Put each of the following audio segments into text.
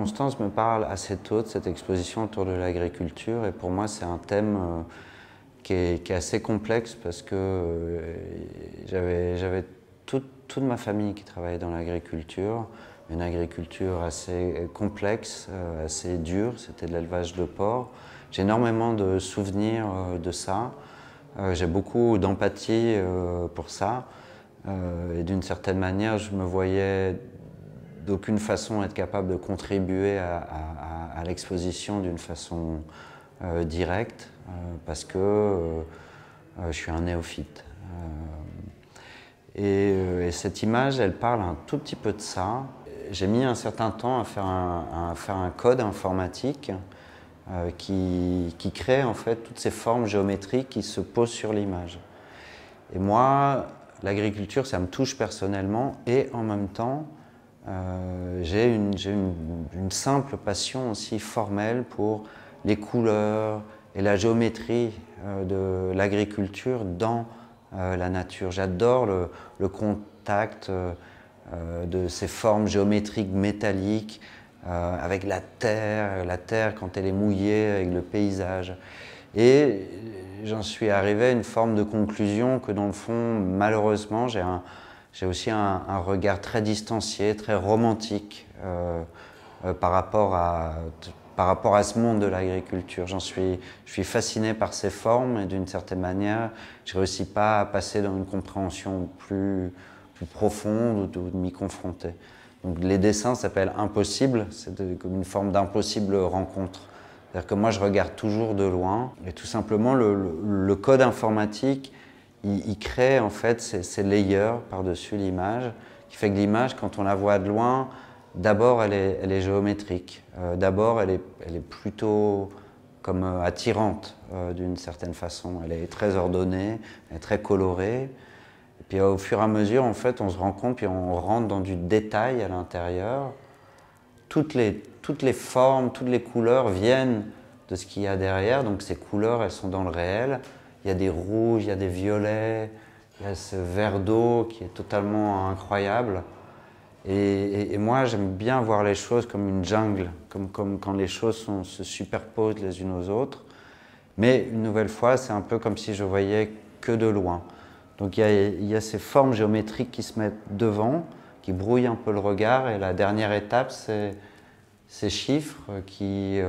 circonstances me parle assez tôt de cette exposition autour de l'agriculture, et pour moi c'est un thème qui est assez complexe parce que j'avais toute ma famille qui travaillait dans l'agriculture, une agriculture assez complexe, assez dure, c'était de l'élevage de porc. J'ai énormément de souvenirs de ça, j'ai beaucoup d'empathie pour ça, et d'une certaine manière je me voyais d'aucune façon être capable de contribuer à l'exposition d'une façon directe, parce que je suis un néophyte. Et cette image, elle parle un tout petit peu de ça. J'ai mis un certain temps à faire un code informatique qui crée en fait toutes ces formes géométriques qui se posent sur l'image. Et moi, l'agriculture, ça me touche personnellement, et en même temps, j'ai une simple passion aussi formelle pour les couleurs et la géométrie de l'agriculture dans la nature. J'adore le contact de ces formes géométriques métalliques avec la terre quand elle est mouillée, avec le paysage. Et j'en suis arrivé à une forme de conclusion que dans le fond, malheureusement, j'ai aussi un regard très distancié, très romantique par rapport à ce monde de l'agriculture. Je suis fasciné par ces formes, et d'une certaine manière, je ne réussis pas à passer dans une compréhension plus profonde ou de m'y confronter. Donc, les dessins s'appellent impossible, c'est comme une forme d'impossible rencontre. C'est-à-dire que moi, je regarde toujours de loin, et tout simplement, le code informatique, il crée en fait ces layers par-dessus l'image, qui fait que l'image, quand on la voit de loin, d'abord elle est géométrique, d'abord elle est plutôt comme attirante d'une certaine façon, elle est très ordonnée, elle est très colorée, et puis au fur et à mesure en fait on se rend compte, puis on rentre dans du détail à l'intérieur. Toutes les formes, toutes les couleurs viennent de ce qu'il y a derrière, donc ces couleurs elles sont dans le réel. Il y a des rouges, il y a des violets, il y a ce vert d'eau qui est totalement incroyable. Et moi, j'aime bien voir les choses comme une jungle, comme quand les choses se superposent les unes aux autres. Mais une nouvelle fois, c'est un peu comme si je voyais que de loin. Donc il y a ces formes géométriques qui se mettent devant, qui brouillent un peu le regard. Et la dernière étape, c'est ces chiffres qui...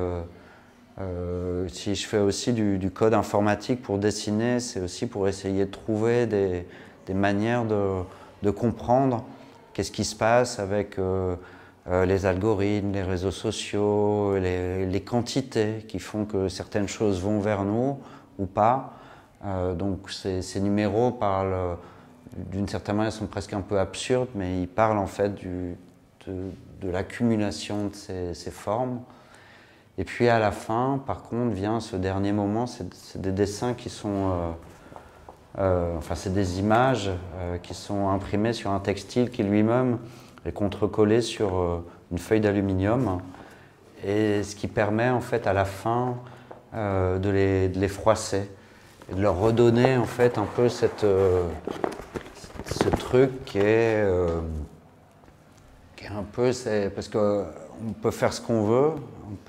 si je fais aussi du code informatique pour dessiner, c'est aussi pour essayer de trouver des manières de comprendre qu'est-ce qui se passe avec les algorithmes, les réseaux sociaux, les quantités qui font que certaines choses vont vers nous ou pas. Donc ces numéros parlent, d'une certaine manière, sont presque un peu absurdes, mais ils parlent en fait de l'accumulation de ces formes. Et puis à la fin, par contre, vient ce dernier moment, c'est des dessins qui sont, enfin c'est des images qui sont imprimées sur un textile qui lui-même est contrecollé sur une feuille d'aluminium, et ce qui permet en fait à la fin de les froisser et de leur redonner en fait un peu ce truc qui est un peu, parce qu'on peut faire ce qu'on veut,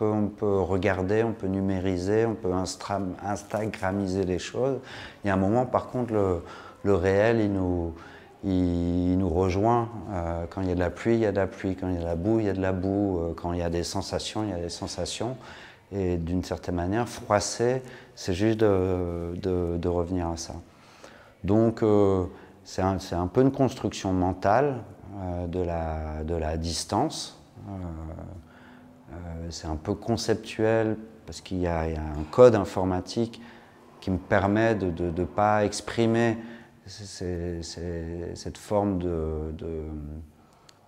on peut regarder, on peut numériser, on peut instagrammiser les choses. Il y a un moment, par contre, le réel, il nous rejoint. Quand il y a de la pluie, il y a de la pluie. Quand il y a de la boue, il y a de la boue. Quand il y a des sensations, il y a des sensations. Et d'une certaine manière, froisser, c'est juste de revenir à ça. Donc, c'est un peu une construction mentale de la distance. C'est un peu conceptuel parce qu'il y a un code informatique qui me permet de ne pas exprimer cette forme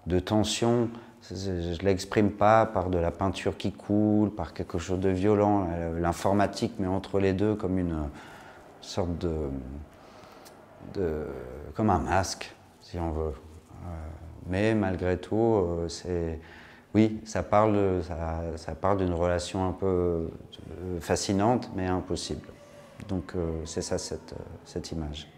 de tension. Je ne l'exprime pas par de la peinture qui coule, par quelque chose de violent. L'informatique met entre les deux comme une sorte comme un masque, si on veut. Mais malgré tout, oui, ça parle d'une relation un peu fascinante, mais impossible. Donc c'est ça cette image.